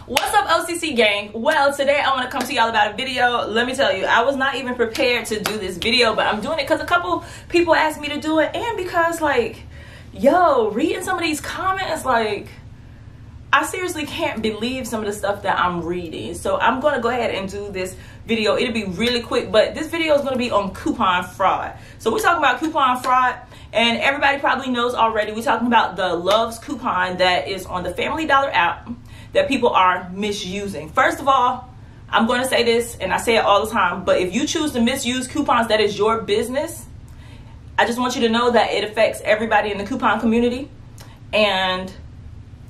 What's up, OCC gang? Well, today I want to come to y'all about a video. Let me tell you, I was not even prepared to do this video, but I'm doing it because a couple people asked me to do it, and because, like, yo, reading some of these comments, like, I seriously can't believe some of the stuff that I'm reading. So I'm going to go ahead and do this video. It'll be really quick, but this video is going to be on coupon fraud. So we're talking about coupon fraud, and everybody probably knows already. We're talking about the Love's coupon that is on the Family Dollar app that people are misusing. First of all, I'm going to say this, and I say it all the time, but if you choose to misuse coupons, that is your business. I just want you to know that it affects everybody in the coupon community, and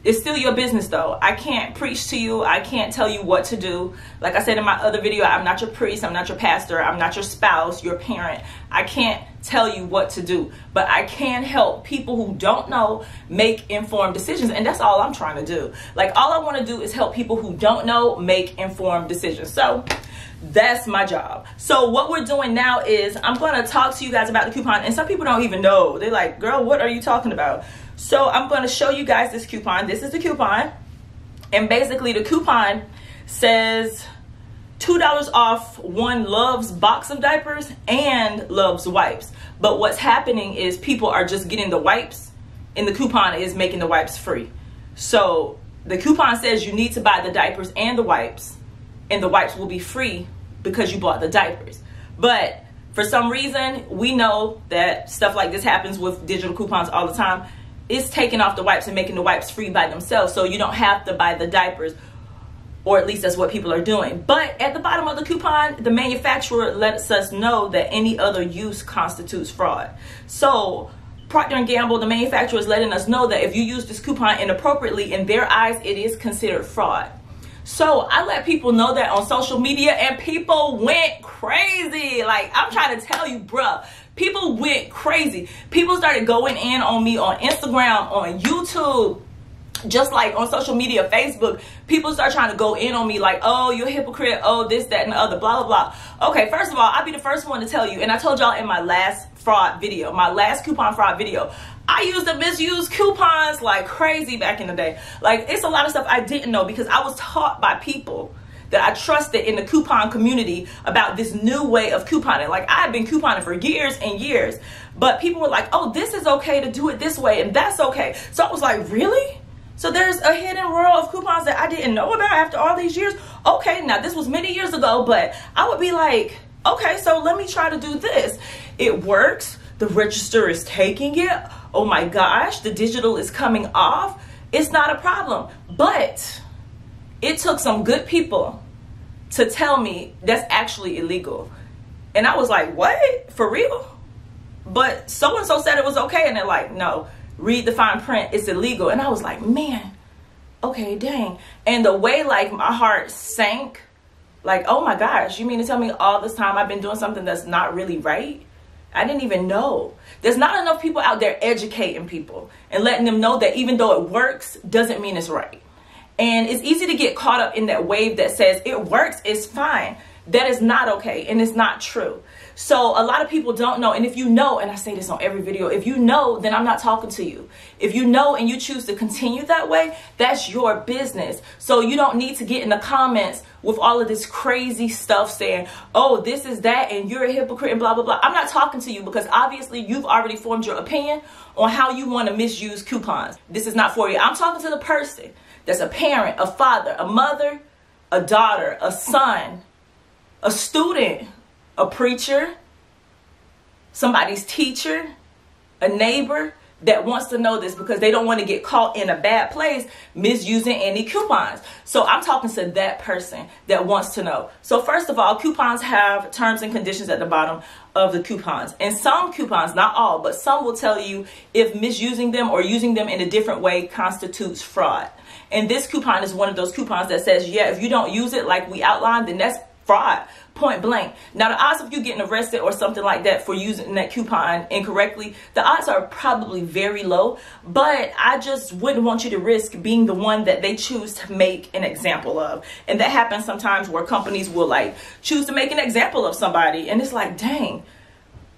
it's still your business though. I can't preach to you. I can't tell you what to do. Like I said in my other video, I'm not your priest. I'm not your pastor. I'm not your spouse, your parent. I can't tell you what to do, but I can help people who don't know make informed decisions. And that's all I'm trying to do. Like, all I want to do is help people who don't know make informed decisions. So that's my job. So what we're doing now is I'm going to talk to you guys about the coupon. And some people don't even know. They're like, girl, what are you talking about? So I'm going to show you guys this coupon. This is the coupon. And basically the coupon says $2 off one Love's box of diapers and Love's wipes. But what's happening is people are just getting the wipes, and the coupon is making the wipes free. So the coupon says you need to buy the diapers and the wipes will be free because you bought the diapers. But for some reason, we know that stuff like this happens with digital coupons all the time. It's taking off the wipes and making the wipes free by themselves, so you don't have to buy the diapers, or at least that's what people are doing. But at the bottom of the coupon, the manufacturer lets us know that any other use constitutes fraud. So Procter & Gamble, the manufacturer, is letting us know that if you use this coupon inappropriately, in their eyes, it is considered fraud. So I let people know that on social media, and people went crazy. Like, I'm trying to tell you, bruh, people went crazy. People started going in on me on Instagram, on YouTube, just like on social media, Facebook. People start trying to go in on me like, oh, you're a hypocrite, oh, this, that, and the other, blah, blah, blah. Okay, first of all, I'll be the first one to tell you, and I told y'all in my last fraud video, my last coupon fraud video, I used to misuse coupons like crazy back in the day. Like, it's a lot of stuff I didn't know because I was taught by people that I trusted in the coupon community about this new way of couponing. Like, I had been couponing for years and years, but people were like, oh, this is okay to do it this way, and that's okay. So I was like, really? So there's a hidden world of coupons that I didn't know about after all these years? Okay, now this was many years ago, but I would be like, okay, so let me try to do this. It works. The register is taking it. Oh my gosh, the digital is coming off. It's not a problem. But it took some good people to tell me that's actually illegal. And I was like, what? For real? But so-and-so said it was okay. And they're like, no, read the fine print. It's illegal. And I was like, man, okay, dang. And the way, like, my heart sank, like, oh my gosh, you mean to tell me all this time I've been doing something that's not really right? I didn't even know. There's not enough people out there educating people and letting them know that even though it works, doesn't mean it's right. And it's easy to get caught up in that wave that says it works, it's fine. That is not okay, and it's not true. So a lot of people don't know. And if you know, and I say this on every video, if you know, then I'm not talking to you. If you know and you choose to continue that way, that's your business. So you don't need to get in the comments with all of this crazy stuff saying, oh, this is that, and you're a hypocrite, and blah, blah, blah. I'm not talking to you because obviously you've already formed your opinion on how you want to misuse coupons. This is not for you. I'm talking to the person that's a parent, a father, a mother, a daughter, a son, a student, a preacher, somebody's teacher, a neighbor that wants to know this because they don't want to get caught in a bad place misusing any coupons. So I'm talking to that person that wants to know. So first of all, coupons have terms and conditions at the bottom of the coupons. And some coupons, not all, but some will tell you if misusing them or using them in a different way constitutes fraud. And this coupon is one of those coupons that says, yeah, if you don't use it like we outlined, then that's fraud, point blank. Now, the odds of you getting arrested or something like that for using that coupon incorrectly, the odds are probably very low, but I just wouldn't want you to risk being the one that they choose to make an example of. And that happens sometimes where companies will like choose to make an example of somebody, and it's like, dang,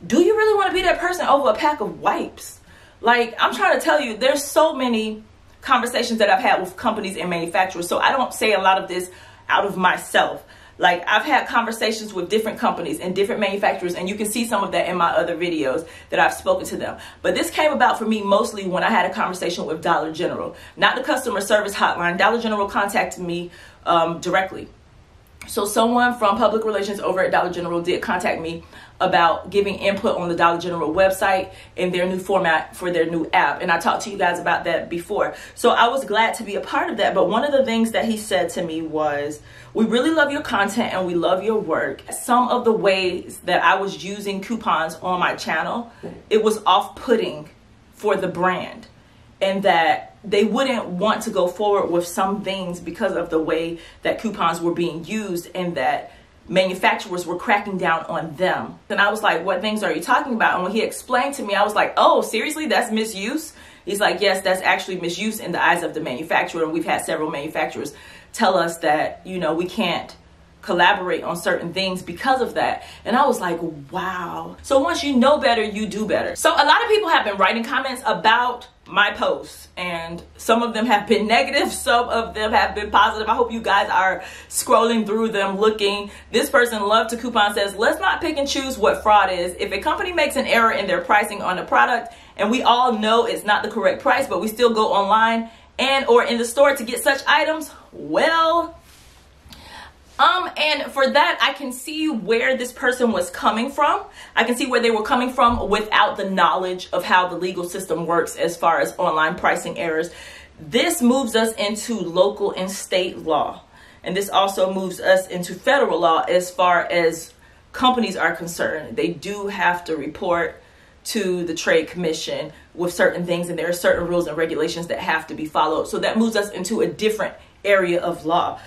do you really want to be that person over a pack of wipes? Like, I'm trying to tell you, there's so many conversations that I've had with companies and manufacturers. So I don't say a lot of this out of myself. Like, I've had conversations with different companies and different manufacturers, and you can see some of that in my other videos that I've spoken to them. But this came about for me mostly when I had a conversation with Dollar General, not the customer service hotline. Dollar General contacted me directly. So someone from public relations over at Dollar General did contact me about giving input on the Dollar General website and their new format for their new app. And I talked to you guys about that before. So I was glad to be a part of that. But one of the things that he said to me was, we really love your content and we love your work. Some of the ways that I was using coupons on my channel, it was off-putting for the brand, and that they wouldn't want to go forward with some things because of the way that coupons were being used, and that manufacturers were cracking down on them. And I was like, what things are you talking about? And when he explained to me, I was like, oh, seriously, that's misuse? He's like, yes, that's actually misuse in the eyes of the manufacturer. And we've had several manufacturers tell us that, you know, we can't collaborate on certain things because of that. And I was like, wow. So once you know better, you do better. So a lot of people have been writing comments about my posts, and some of them have been negative, some of them have been positive. I hope you guys are scrolling through them looking. This person, Love to Coupon, says, let's not pick and choose what fraud is. If a company makes an error in their pricing on a product and we all know it's not the correct price, but we still go online and or in the store to get such items, well, and for that, I can see where this person was coming from. I can see where they were coming from without the knowledge of how the legal system works as far as online pricing errors. This moves us into local and state law. And this also moves us into federal law as far as companies are concerned. They do have to report to the Trade Commission with certain things, and there are certain rules and regulations that have to be followed. So that moves us into a different area of law.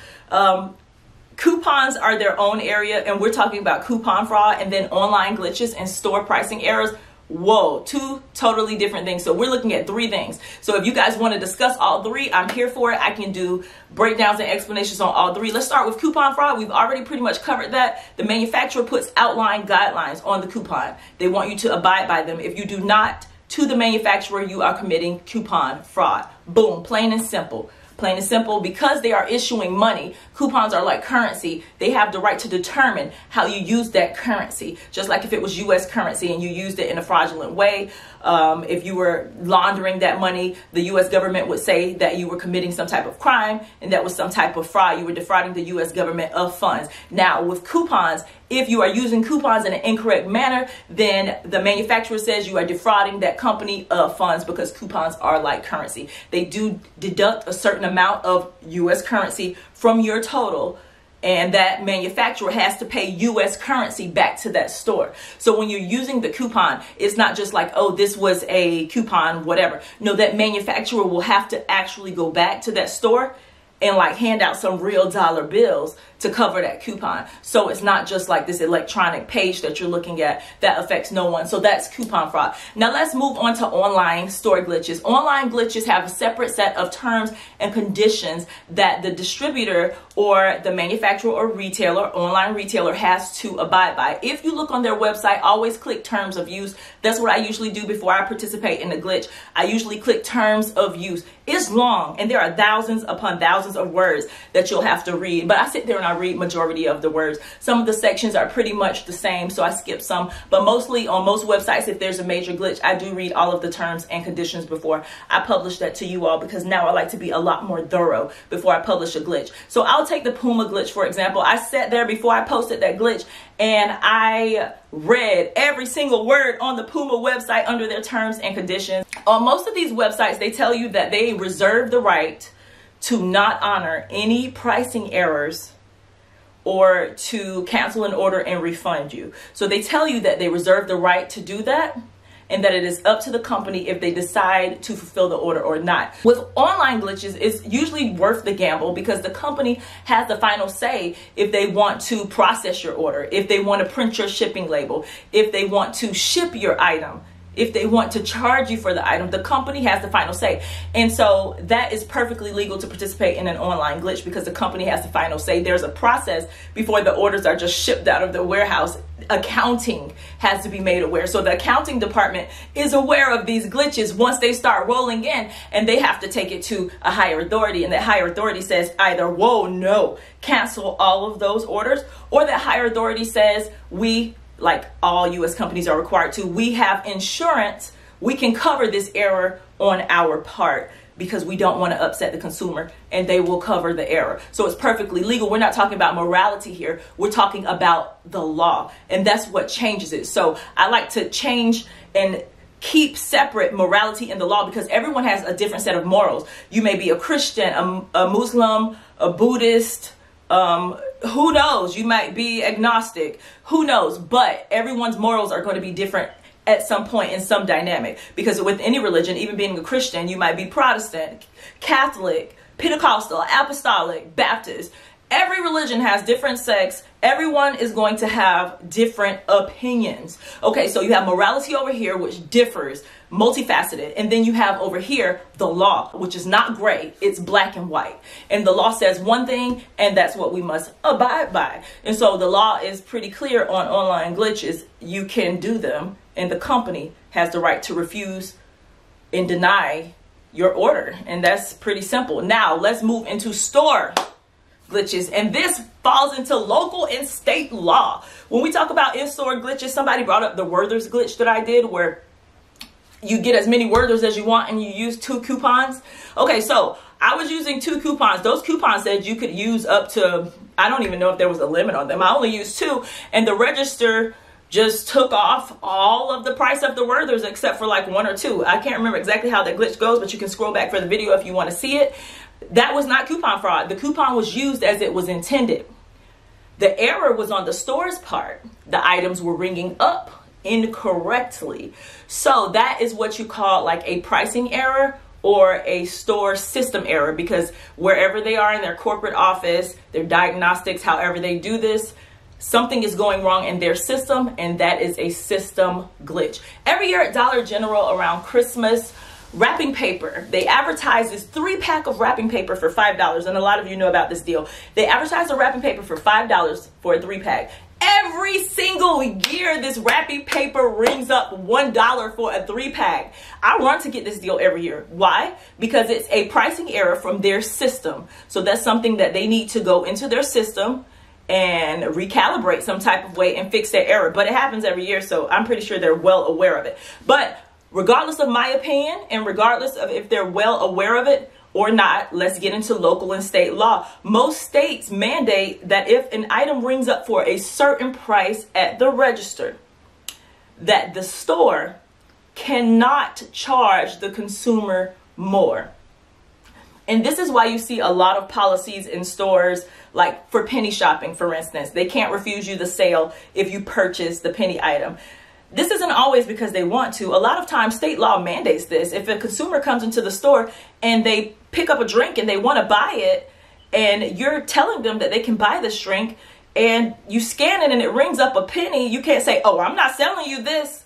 Coupons are their own area, and we're talking about coupon fraud, and then online glitches and store pricing errors. Whoa, two totally different things. So we're looking at three things. So if you guys want to discuss all three, I'm here for it. I can do breakdowns and explanations on all three. Let's start with coupon fraud. We've already pretty much covered that. The manufacturer puts outline guidelines on the coupon. They want you to abide by them. If you do not, to the manufacturer, you are committing coupon fraud. Boom, plain and simple. Plain and simple. Because they are issuing money, coupons are like currency. They have the right to determine how you use that currency. Just like if it was U.S. currency and you used it in a fraudulent way, if you were laundering that money, the U.S. government would say that you were committing some type of crime, and that was some type of fraud. You were defrauding the U.S. government of funds. Now, with coupons, if you are using coupons in an incorrect manner, then the manufacturer says you are defrauding that company of funds, because coupons are like currency. They do deduct a certain amount of U.S. currency from your total, and that manufacturer has to pay U.S. currency back to that store. So when you're using the coupon, it's not just like, oh, this was a coupon, whatever. No, that manufacturer will have to actually go back to that store and like hand out some real dollar bills to cover that coupon. So it's not just like this electronic page that you're looking at that affects no one. So that's coupon fraud. Now let's move on to online store glitches. Online glitches have a separate set of terms and conditions that the distributor or the manufacturer or retailer, online retailer, has to abide by. If you look on their website, always click terms of use. That's what I usually do before I participate in a glitch. I usually click terms of use. It's long, and there are thousands upon thousands of words that you'll have to read, but I sit there and I read majority of the words. Some of the sections are pretty much the same, so I skip some, but mostly on most websites, if there's a major glitch, I do read all of the terms and conditions before I publish that to you all, because now I like to be a lot more thorough before I publish a glitch. So I'll take the Puma glitch, for example. I sat there before I posted that glitch and I read every single word on the Puma website under their terms and conditions. On most of these websites, they tell you that they reserve the right to not honor any pricing errors or to cancel an order and refund you. So they tell you that they reserve the right to do that, and that it is up to the company if they decide to fulfill the order or not. With online glitches, it's usually worth the gamble, because the company has the final say if they want to process your order, if they want to print your shipping label, if they want to ship your item. If they want to charge you for the item, the company has the final say. And so that is perfectly legal to participate in an online glitch because the company has the final say. There's a process before the orders are just shipped out of the warehouse. Accounting has to be made aware. So the accounting department is aware of these glitches once they start rolling in, and they have to take it to a higher authority. And that higher authority says either, whoa, no, cancel all of those orders, or that higher authority says, we, like all U.S. companies are required to, we have insurance, we can cover this error on our part because we don't want to upset the consumer, and they will cover the error. So it's perfectly legal. We're not talking about morality here. We're talking about the law, and that's what changes it. So I like to change and keep separate morality and the law because everyone has a different set of morals. You may be a Christian, a Muslim, a Buddhist, who knows? You might be agnostic. Who knows? But everyone's morals are going to be different at some point in some dynamic. Because with any religion, even being a Christian, you might be Protestant, Catholic, Pentecostal, Apostolic, Baptist. Every religion has different sects. Everyone is going to have different opinions. Okay, so you have morality over here, which differs, multifaceted. And then you have over here the law, which is not gray, it's black and white. And the law says one thing, and that's what we must abide by. And so the law is pretty clear on online glitches. You can do them, and the company has the right to refuse and deny your order. And that's pretty simple. Now, let's move into store glitches, and this falls into local and state law. When we talk about in-store glitches, somebody brought up the Werther's glitch that I did, where you get as many Werthers as you want and you use 2 coupons. Okay, so I was using 2 coupons. Those coupons said you could use up to, I don't even know if there was a limit on them. I only used 2, and the register just took off all of the price of the Werthers except for like 1 or 2. I can't remember exactly how that glitch goes, but you can scroll back for the video if you want to see it. That was not coupon fraud. The coupon was used as it was intended. The error was on the store's part. The items were ringing up incorrectly. So that is what you call like a pricing error or a store system error, because wherever they are in their corporate office, their diagnostics, however they do this, something is going wrong in their system, and that is a system glitch. Every year at Dollar General around Christmas, wrapping paper, they advertise this 3-pack of wrapping paper for $5, and a lot of you know about this deal. They advertise the wrapping paper for $5 for a 3-pack. Every single year, this wrapping paper rings up $1 for a 3-pack. I run to get this deal every year. Why? Because it's a pricing error from their system. So that's something that they need to go into their system and recalibrate some type of way and fix that error. But it happens every year, so I'm pretty sure they're well aware of it. But regardless of my opinion, and regardless of if they're well aware of it or not, let's get into local and state law. Most states mandate that if an item rings up for a certain price at the register, that the store cannot charge the consumer more. And this is why you see a lot of policies in stores, like for penny shopping, for instance. They can't refuse you the sale if you purchase the penny item. This isn't always because they want to. A lot of times state law mandates this. If a consumer comes into the store and they pick up a drink and they want to buy it, and you're telling them that they can buy this drink, and you scan it and it rings up a penny, you can't say, oh, I'm not selling you this.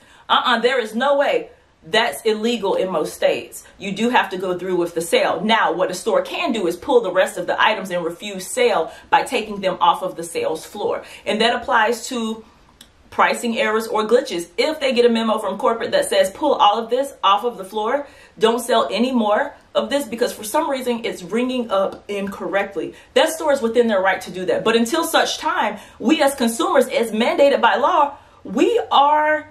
There is no way. That's illegal in most states. You do have to go through with the sale. Now, what a store can do is pull the rest of the items and refuse sale by taking them off of the sales floor. And that applies to pricing errors or glitches. If they get a memo from corporate that says pull all of this off of the floor, don't sell any more of this because for some reason it's ringing up incorrectly, that store is within their right to do that. But until such time, we as consumers, as mandated by law, we are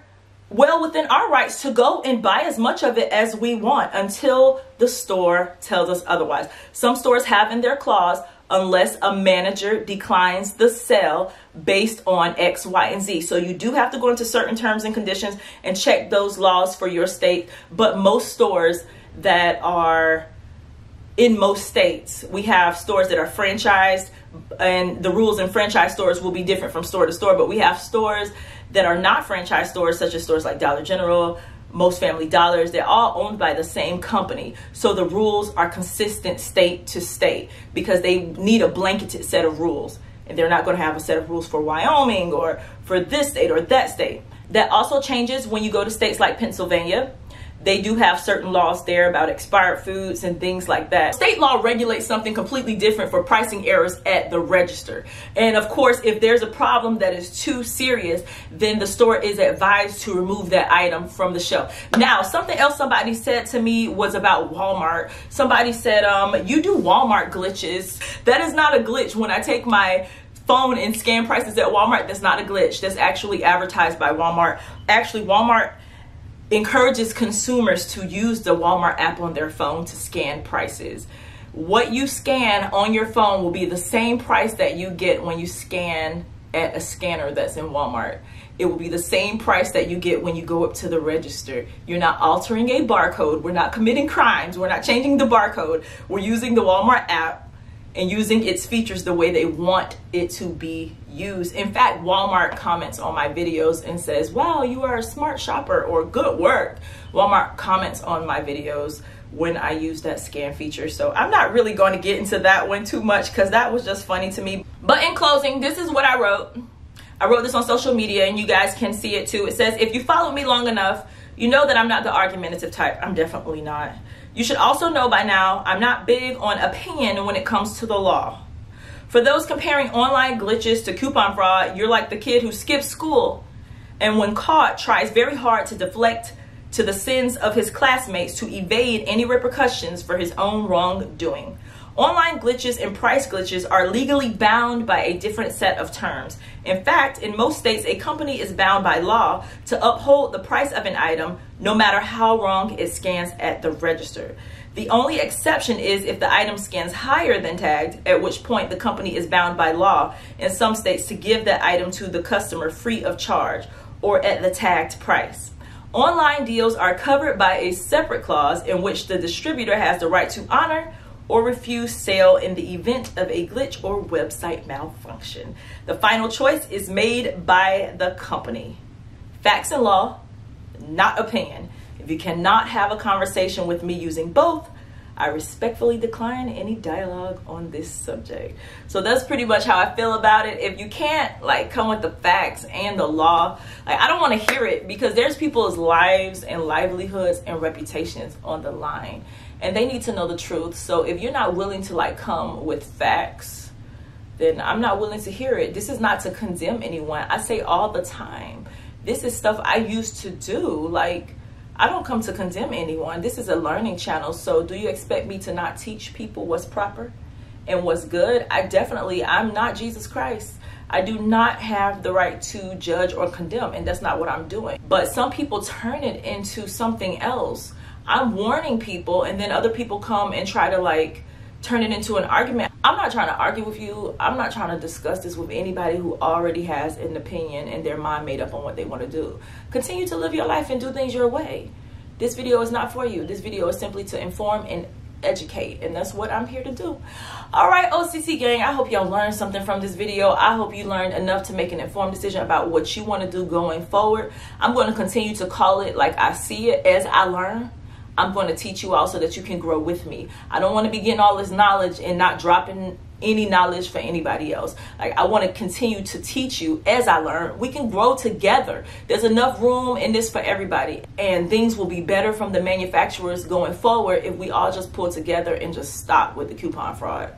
well within our rights to go and buy as much of it as we want until the store tells us otherwise. Some stores have in their clause, unless a manager declines the sale based on X, Y, and Z. So you do have to go into certain terms and conditions and check those laws for your state. But most stores that are in most states, we have stores that are franchised, and the rules in franchise stores will be different from store to store. But we have stores that are not franchise stores, such as stores like Dollar General, most Family Dollars. They're all owned by the same company. So the rules are consistent state to state because they need a blanketed set of rules. And they're not going to have a set of rules for Wyoming or for this state or that state. That also changes when you go to states like Pennsylvania. They do have certain laws there about expired foods and things like that. State law regulates something completely different for pricing errors at the register. And of course, if there's a problem that is too serious, then the store is advised to remove that item from the shelf. Now, something else somebody said to me was about Walmart. Somebody said, you do Walmart glitches. That is not a glitch. When I take my phone and scan prices at Walmart, that's not a glitch. That's actually advertised by Walmart. Actually, Walmart encourages consumers to use the Walmart app on their phone to scan prices. What you scan on your phone will be the same price that you get when you scan at a scanner that's in Walmart. It will be the same price that you get when you go up to the register. You're not altering a barcode. We're not committing crimes. We're not changing the barcode. We're using the Walmart app and using its features the way they want it to be used. In fact, Walmart comments on my videos and says, wow, you are a smart shopper, or good work. Walmart comments on my videos when I use that scan feature. So I'm not really going to get into that one too much because that was just funny to me. But in closing, this is what I wrote. I wrote this on social media and you guys can see it too. It says, if you follow me long enough, you know that I'm not the argumentative type. I'm definitely not. You should also know by now, I'm not big on opinion when it comes to the law. For those comparing online glitches to coupon fraud, you're like the kid who skips school and when caught tries very hard to deflect to the sins of his classmates to evade any repercussions for his own wrongdoing. Online glitches and price glitches are legally bound by a different set of terms. In fact, in most states, a company is bound by law to uphold the price of an item no matter how wrong it scans at the register. The only exception is if the item scans higher than tagged, at which point the company is bound by law in some states to give that item to the customer free of charge or at the tagged price. Online deals are covered by a separate clause in which the distributor has the right to honor or refuse sale in the event of a glitch or website malfunction. The final choice is made by the company. Facts and law, not opinion. If you cannot have a conversation with me using both, I respectfully decline any dialogue on this subject. So that's pretty much how I feel about it. If you can't come with the facts and the law, I don't want to hear it because there's people's lives and livelihoods and reputations on the line. And they need to know the truth. So if you're not willing to come with facts, then I'm not willing to hear it. This is not to condemn anyone. I say all the time, this is stuff I used to do. I don't come to condemn anyone. This is a learning channel. So do you expect me to not teach people what's proper and what's good? I'm not Jesus Christ. I do not have the right to judge or condemn, and that's not what I'm doing. But some people turn it into something else. I'm warning people, and then other people come and try to turn it into an argument. I'm not trying to argue with you. I'm not trying to discuss this with anybody who already has an opinion and their mind made up on what they want to do. Continue to live your life and do things your way. This video is not for you. This video is simply to inform and educate, and that's what I'm here to do. All right, OCC gang, I hope y'all learned something from this video. I hope you learned enough to make an informed decision about what you want to do going forward. I'm going to continue to call it like I see it as I learn. I'm going to teach you all so that you can grow with me. I don't want to be getting all this knowledge and not dropping any knowledge for anybody else. I want to continue to teach you as I learn. We can grow together. There's enough room in this for everybody, and things will be better from the manufacturers going forward if we all just pull together and just stop with the coupon fraud.